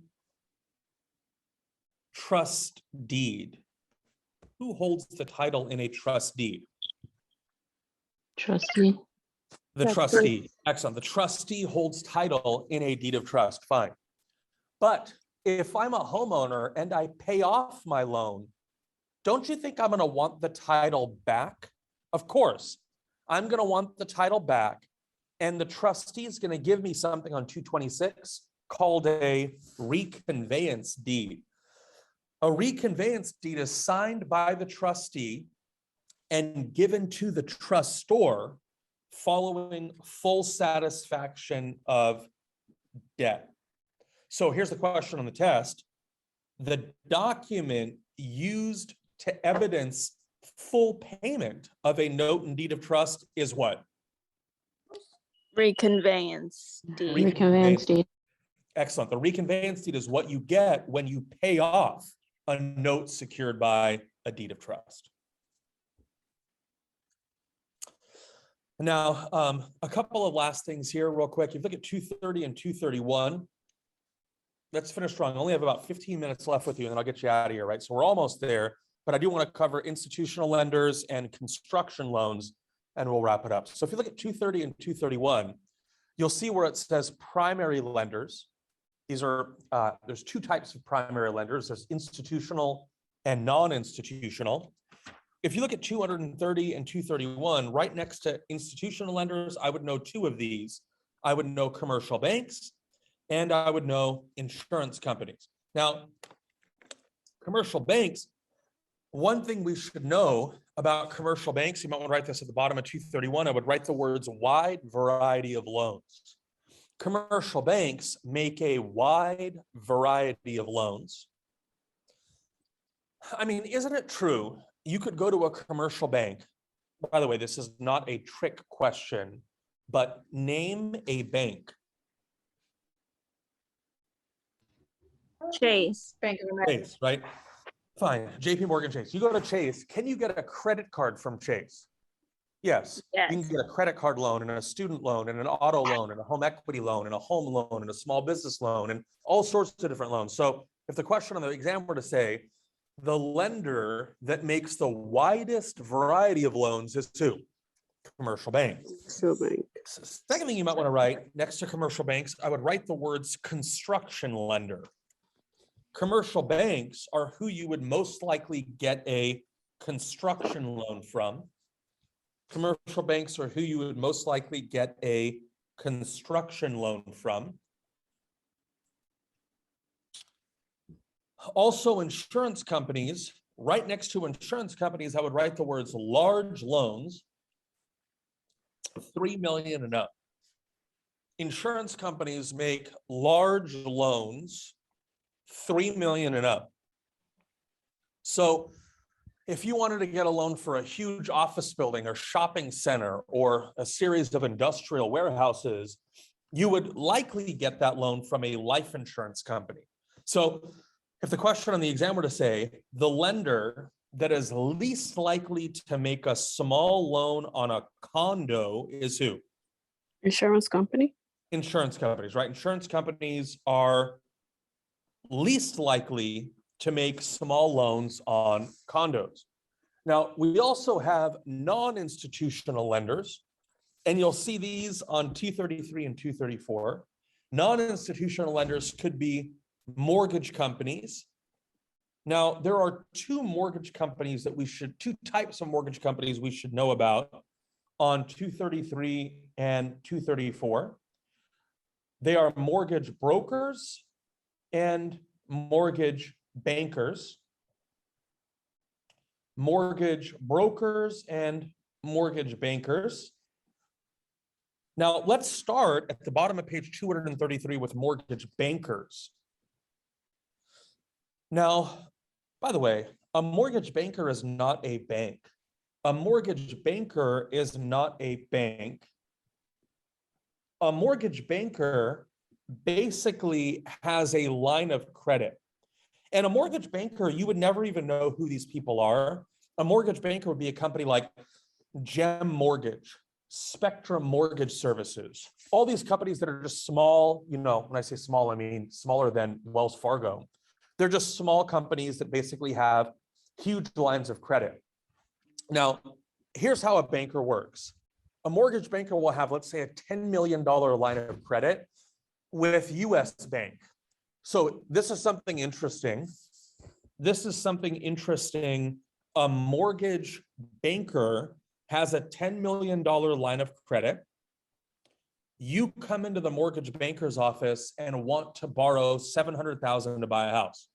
Speaker 1: trust deed? Who holds the title in a trust deed?
Speaker 5: Trustee.
Speaker 1: The
Speaker 3: That's
Speaker 1: trustee, excellent. The trustee holds title in a deed of trust, fine. But if I'm a homeowner and I pay off my loan, don't you think I'm gonna want the title back? Of course, I'm gonna want the title back, and the trustee is gonna give me something on 226 called a reconveyance deed. A reconveyance deed is signed by the trustee and given to the trustor following full satisfaction of debt. So here's the question on the test. The document used to evidence full payment of a note and deed of trust is what?
Speaker 6: Reconveyance deed.
Speaker 5: Reconveyance deed.
Speaker 1: Excellent. The reconveyance deed is what you get when you pay off a note secured by a deed of trust. Now, a couple of last things here real quick. If you look at 230 and 231, let's finish strong. I only have about 15 minutes left with you and then I'll get you out of here, right? So we're almost there, but I do want to cover institutional lenders and construction loans and we'll wrap it up. So if you look at 230 and 231, you'll see where it says primary lenders. These are, there's two types of primary lenders. There's institutional and non-institutional. If you look at 230 and 231, right next to institutional lenders, I would know two of these. I would know commercial banks and I would know insurance companies. Now, commercial banks, one thing we should know about commercial banks, you might want to write this at the bottom of 231, I would write the words wide variety of loans. Commercial banks make a wide variety of loans. I mean, isn't it true? You could go to a commercial bank. By the way, this is not a trick question, but name a bank.
Speaker 6: Chase.
Speaker 5: Bank of America.
Speaker 1: Chase, right? Fine, JP Morgan Chase. You go to Chase, can you get a credit card from Chase? Yes.
Speaker 6: Yes.
Speaker 1: You can get a credit card loan and a student loan and an auto loan and a home equity loan and a home loan and a small business loan and all sorts of different loans. So if the question on the exam were to say, the lender that makes the widest variety of loans is who? Commercial banks.
Speaker 3: So bank.
Speaker 1: Second thing you might want to write next to commercial banks, I would write the words construction lender. Commercial banks are who you would most likely get a construction loan from. Commercial banks are who you would most likely get a construction loan from. Also, insurance companies, right next to insurance companies, I would write the words large loans, 3 million and up. Insurance companies make large loans, 3 million and up. So if you wanted to get a loan for a huge office building or shopping center or a series of industrial warehouses, you would likely get that loan from a life insurance company. So if the question on the exam were to say, the lender that is least likely to make a small loan on a condo is who?
Speaker 3: Insurance company.
Speaker 1: Insurance companies, right? Insurance companies are least likely to make small loans on condos. Now, we also have non-institutional lenders, and you'll see these on 233 and 234. Non-institutional lenders could be mortgage companies. Now, there are two types of mortgage companies we should know about on 233 and 234. They are mortgage brokers and mortgage bankers. Mortgage brokers and mortgage bankers. Now, let's start at the bottom of page 233 with mortgage bankers. Now, by the way, a mortgage banker is not a bank. A mortgage banker is not a bank. A mortgage banker basically has a line of credit. And a mortgage banker, you would never even know who these people are. A mortgage banker would be a company like Gem Mortgage, Spectrum Mortgage Services, all these companies that are just small, you know, when I say small, I mean smaller than Wells Fargo. They're just small companies that basically have huge lines of credit. Now, here's how a banker works. a mortgage banker will have, let's say, a $10 million line of credit with US Bank. So this is something interesting. This is something interesting. A mortgage banker has a $10 million line of credit. You come into the mortgage banker's office and want to borrow $700,000 to buy a house.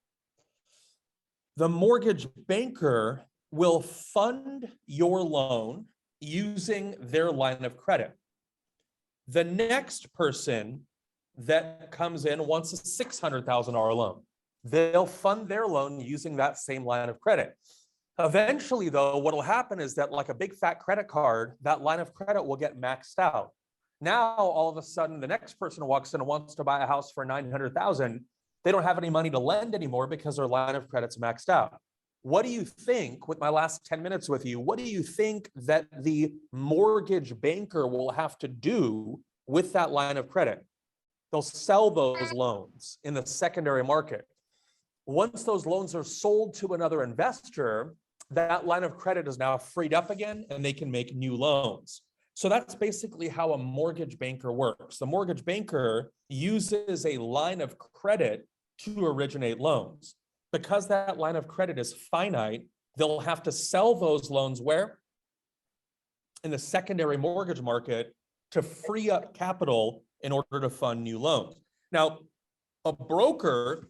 Speaker 1: The mortgage banker will fund your loan using their line of credit. The next person that comes in wants a $600,000 loan. They'll fund their loan using that same line of credit. Eventually, though, what will happen is that, like a big fat credit card, that line of credit will get maxed out. Now, all of a sudden, the next person walks in and wants to buy a house for $900,000. They don't have any money to lend anymore because their line of credit's maxed out. What do you think, with my last 10 minutes with you, what do you think that the mortgage banker will have to do with that line of credit? They'll sell those loans in the secondary market. Once those loans are sold to another investor, that line of credit is now freed up again and they can make new loans. So that's basically how a mortgage banker works. The mortgage banker uses a line of credit to originate loans. Because that line of credit is finite, they'll have to sell those loans where? In the secondary mortgage market to free up capital in order to fund new loans. Now, a broker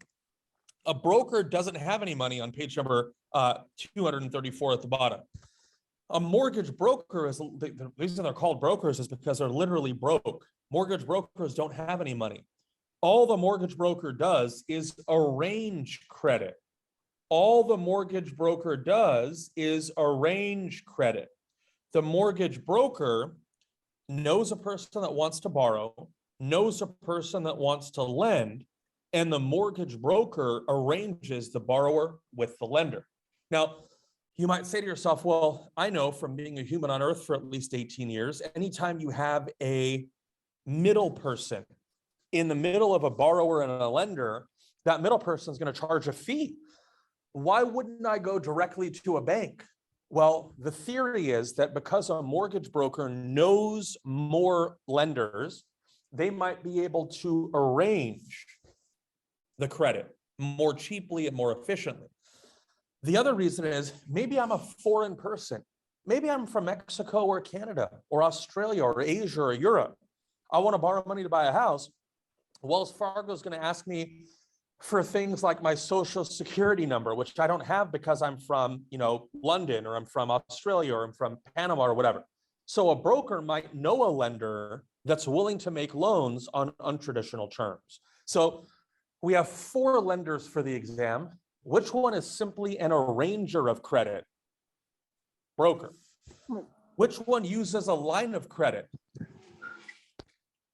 Speaker 1: doesn't have any money on page number 234 at the bottom. A mortgage broker is, the reason they're called brokers is because they're literally broke. Mortgage brokers don't have any money. All the mortgage broker does is arrange credit. All the mortgage broker does is arrange credit. The mortgage broker knows a person that wants to borrow, knows a person that wants to lend, and the mortgage broker arranges the borrower with the lender. Now, you might say to yourself, well, I know from being a human on earth for at least 18 years, anytime you have a middle person in the middle of a borrower and a lender, that middle person is going to charge a fee. Why wouldn't I go directly to a bank? Well, the theory is that because a mortgage broker knows more lenders, they might be able to arrange the credit more cheaply and more efficiently. The other reason is maybe I'm a foreign person. Maybe I'm from Mexico or Canada or Australia or Asia or Europe. I want to borrow money to buy a house. Wells Fargo is going to ask me for things like my social security number, which I don't have because I'm from, London, or I'm from Australia, or I'm from Panama or whatever. So a broker might know a lender that's willing to make loans on untraditional terms. So we have 4 lenders for the exam. Which one is simply an arranger of credit? Broker. Which one uses a line of credit?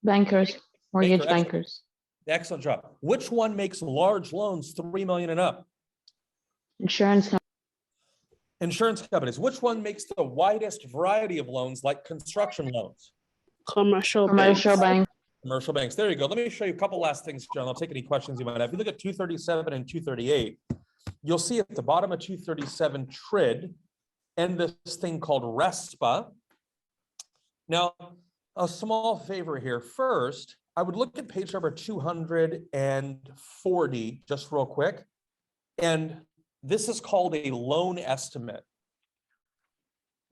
Speaker 5: Bankers, mortgage
Speaker 1: Banker,
Speaker 5: bankers,
Speaker 1: Excellent job. Which one makes large loans, 3 million and up?
Speaker 5: insurance company,
Speaker 1: Insurance companies. Which one makes the widest variety of loans, like construction loans?
Speaker 3: Commercial
Speaker 5: commercial
Speaker 3: banks.
Speaker 5: bank,
Speaker 1: Commercial banks. There you go. Let me show you a couple last things, John. I'll take any questions you might have. If you look at 237 and 238, you'll see at the bottom of 237 TRID and this thing called RESPA. Now, a small favor here. First, I would look at page number 240 just real quick. And this is called a loan estimate.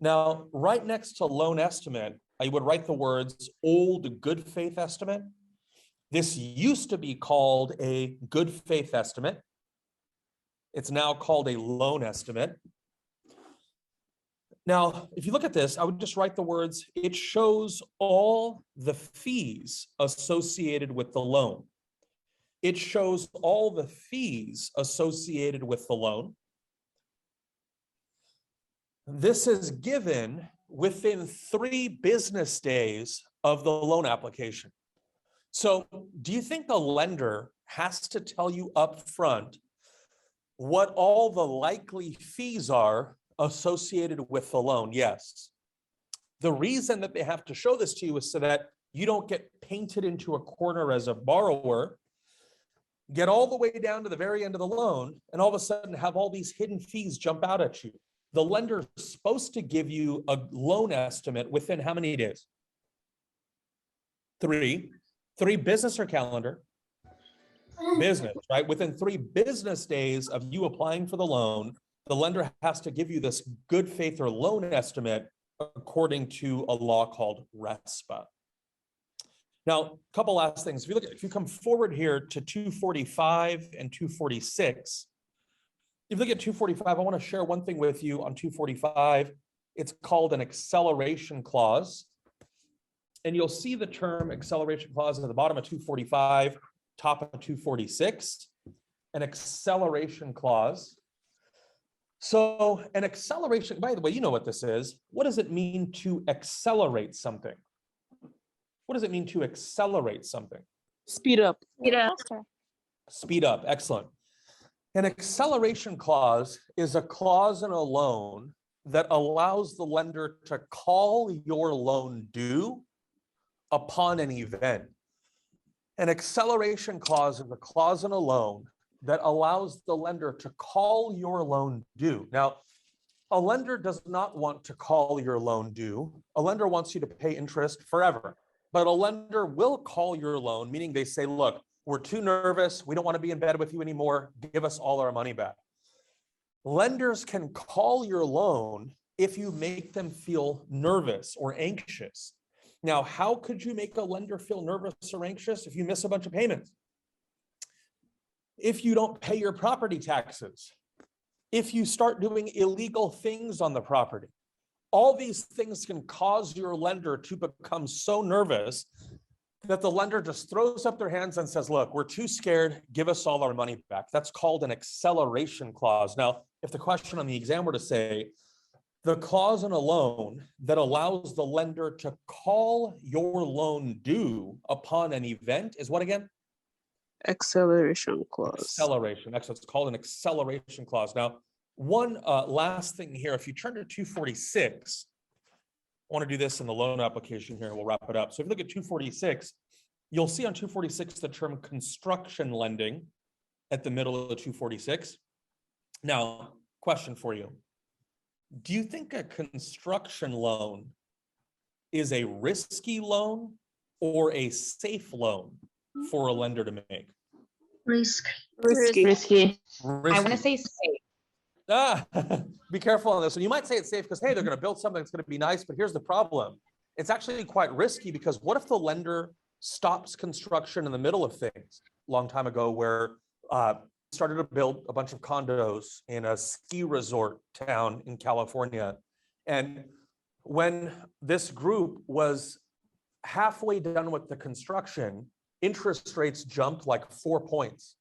Speaker 1: Now, right next to loan estimate, I would write the words old good faith estimate. This used to be called a good faith estimate. It's now called a loan estimate. Now, if you look at this, I would just write the words, it shows all the fees associated with the loan. It shows all the fees associated with the loan. This is given within 3 business days of the loan application. So do you think the lender has to tell you up front what all the likely fees are associated with the loan? Yes. The reason that they have to show this to you is so that you don't get painted into a corner as a borrower, get all the way down to the very end of the loan, and all of a sudden have all these hidden fees jump out at you. the lender's supposed to give you a loan estimate within how many days? Three business or calendar? Business, right? Within 3 business days of you applying for the loan, the lender has to give you this good faith or loan estimate according to a law called RESPA. Now, a couple last things. If you come forward here to 245 and 246, if you look at 245, I want to share one thing with you on 245. It's called an acceleration clause. And you'll see the term acceleration clause at the bottom of 245, top of 246, an acceleration clause. So an acceleration, by the way, you know what this is. What does it mean to accelerate something? What does it mean to accelerate something?
Speaker 3: Speed up.
Speaker 1: Speed up, excellent. An acceleration clause is a clause in a loan that allows the lender to call your loan due upon an event. An acceleration clause is a clause in a loan that allows the lender to call your loan due. Now, a lender does not want to call your loan due. A lender wants you to pay interest forever. But a lender will call your loan, meaning they say, look, we're too nervous. We don't want to be in bed with you anymore. Give us all our money back. Lenders can call your loan if you make them feel nervous or anxious. Now, how could you make a lender feel nervous or anxious if you miss a bunch of payments? If you don't pay your property taxes, if you start doing illegal things on the property, all these things can cause your lender to become so nervous that the lender just throws up their hands and says, look, we're too scared, give us all our money back. That's called an acceleration clause. Now, if the question on the exam were to say, the clause in a loan that allows the lender to call your loan due upon an event is what again?
Speaker 3: Acceleration clause.
Speaker 1: Acceleration, excellent. It's called an acceleration clause. Now, one last thing here, if you turn to 246, I want to do this in the loan application here, and we'll wrap it up. So if you look at 246, you'll see on 246 the term construction lending at the middle of the 246. Now, question for you. Do you think a construction loan is a risky loan or a safe loan for a lender to make?
Speaker 5: Risky.
Speaker 3: Risky.
Speaker 5: I want to say safe.
Speaker 1: Be careful on this one. You might say it's safe because, hey, they're going to build something that's going to be nice, but here's the problem. It's actually quite risky because what if the lender stops construction in the middle of things? A long time ago where started to build a bunch of condos in a ski resort town in California. And when this group was halfway done with the construction, interest rates jumped like 4 points.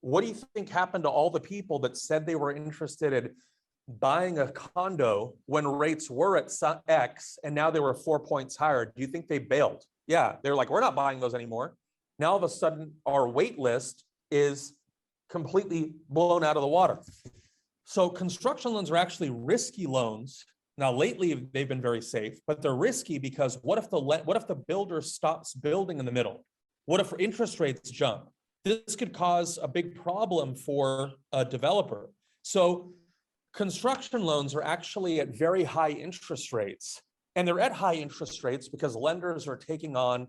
Speaker 1: What do you think happened to all the people that said they were interested in buying a condo when rates were at X and now they were 4 points higher? Do you think they bailed? Yeah, they're like, we're not buying those anymore. Now all of a sudden our wait list is completely blown out of the water. So construction loans are actually risky loans. Now lately they've been very safe, but they're risky because what if the builder stops building in the middle? What if interest rates jump? This could cause a big problem for a developer. So construction loans are actually at very high interest rates. And they're at high interest rates because lenders are taking on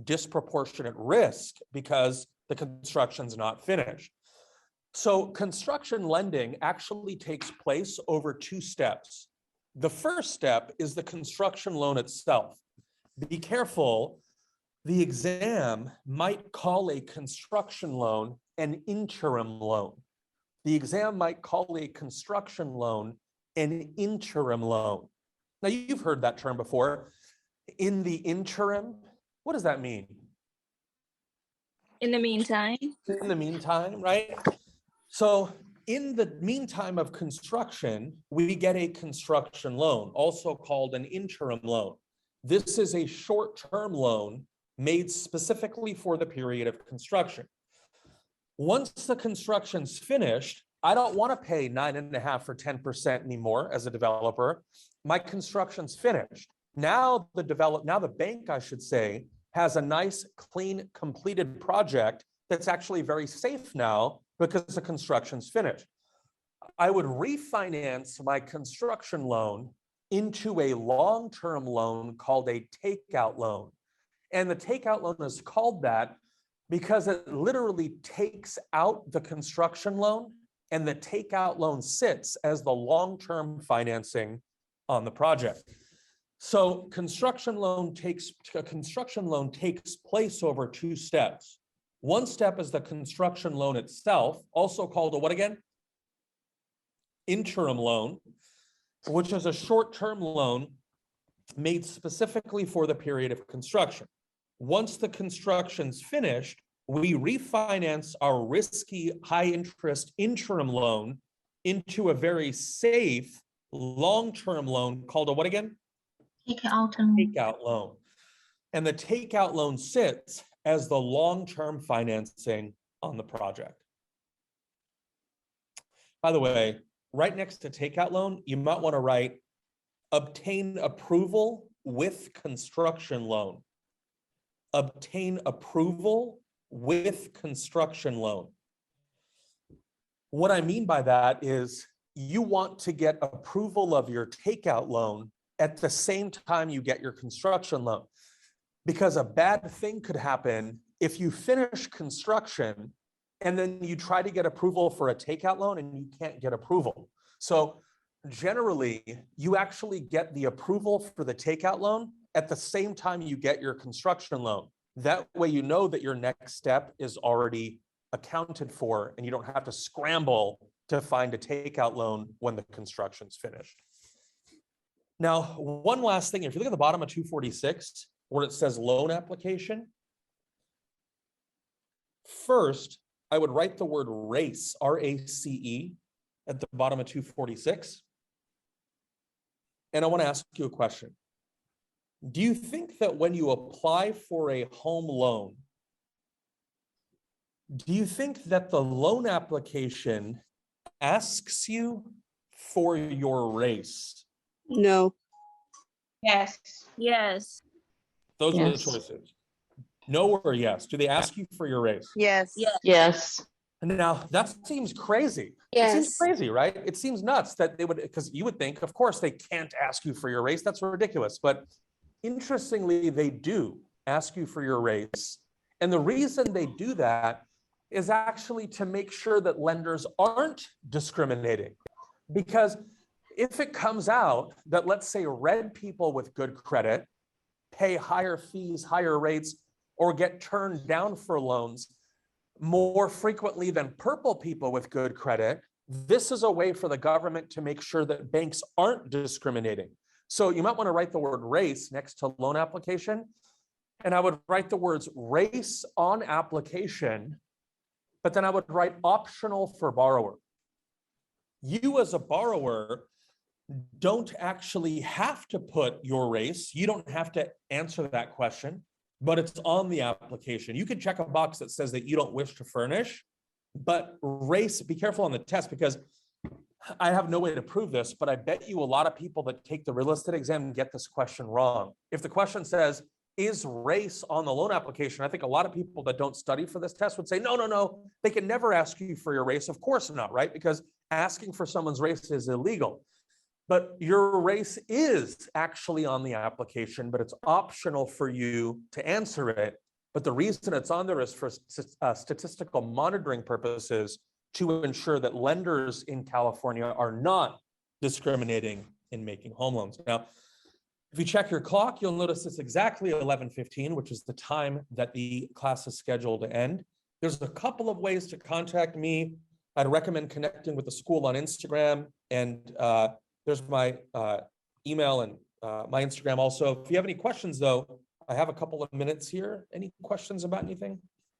Speaker 1: disproportionate risk because the construction's not finished. So construction lending actually takes place over 2 steps. The first step is the construction loan itself. Be careful. The exam might call a construction loan an interim loan. The exam might call a construction loan an interim loan. Now, you've heard that term before. In the interim, what does that mean?
Speaker 6: In the meantime.
Speaker 1: In the meantime, right? So in the meantime of construction, we get a construction loan, also called an interim loan. This is a short-term loan made specifically for the period of construction. Once the construction's finished, I don't want to pay 9.5% or 10% anymore as a developer. My construction's finished. Now the bank, I should say, has a nice, clean, completed project that's actually very safe now because the construction's finished. I would refinance my construction loan into a long-term loan called a takeout loan. And the takeout loan is called that because it literally takes out the construction loan, and the takeout loan sits as the long-term financing on the project. So construction loan takes place over two steps. One step is the construction loan itself, also called a what again? Interim loan, which is a short-term loan made specifically for the period of construction. Once the construction's finished, we refinance our risky high-interest interim loan into a very safe long-term loan called a what again? Takeout loan. And the takeout loan sits as the long-term financing on the project. By the way, right next to takeout loan, you might want to write obtain approval with construction loan. Obtain approval with construction loan. What I mean by that is you want to get approval of your takeout loan at the same time you get your construction loan. Because a bad thing could happen if you finish construction and then you try to get approval for a takeout loan and you can't get approval. So generally, you actually get the approval for the takeout loan at the same time you get your construction loan. That way you know that your next step is already accounted for and you don't have to scramble to find a takeout loan when the construction's finished. Now, one last thing, if you look at the bottom of 246, where it says loan application, first, I would write the word RACE, R-A-C-E, at the bottom of 246. And I want to ask you a question. Do you think that when you apply for a home loan, do you think that the loan application asks you for your race?
Speaker 3: No.
Speaker 5: Yes.
Speaker 6: Yes.
Speaker 1: Those are the
Speaker 3: Yes.
Speaker 1: choices. No or yes. Do they ask you for your race?
Speaker 3: Yes.
Speaker 6: Yes.
Speaker 3: Yes.
Speaker 1: Now, that seems crazy. It seems crazy, right? It seems nuts that they would, because you would think, of course, they can't ask you for your race. That's ridiculous. But interestingly, they do ask you for your race. And the reason they do that is actually to make sure that lenders aren't discriminating. Because if it comes out that, let's say, red people with good credit pay higher fees, higher rates, or get turned down for loans more frequently than purple people with good credit, this is a way for the government to make sure that banks aren't discriminating. So you might want to write the word race next to loan application. And I would write the words race on application, but then I would write optional for borrower. You as a borrower don't actually have to put your race. You don't have to answer that question, but it's on the application. You can check a box that says that you don't wish to furnish, but race, be careful on the test, because I have no way to prove this, but I bet you a lot of people that take the real estate exam get this question wrong. If the question says, is race on the loan application? I think a lot of people that don't study for this test would say, no, they can never ask you for your race. Of course not, right? Because asking for someone's race is illegal. But your race is actually on the application, but it's optional for you to answer it. But the reason it's on there is for statistical monitoring purposes, to ensure that lenders in California are not discriminating in making home loans. Now, if you check your clock, you'll notice it's exactly 11:15, which is the time that the class is scheduled to end. There's a couple of ways to contact me. I'd recommend connecting with the school on Instagram, and there's my email and my Instagram also. If you have any questions, though, I have a couple of minutes here. Any questions about anything?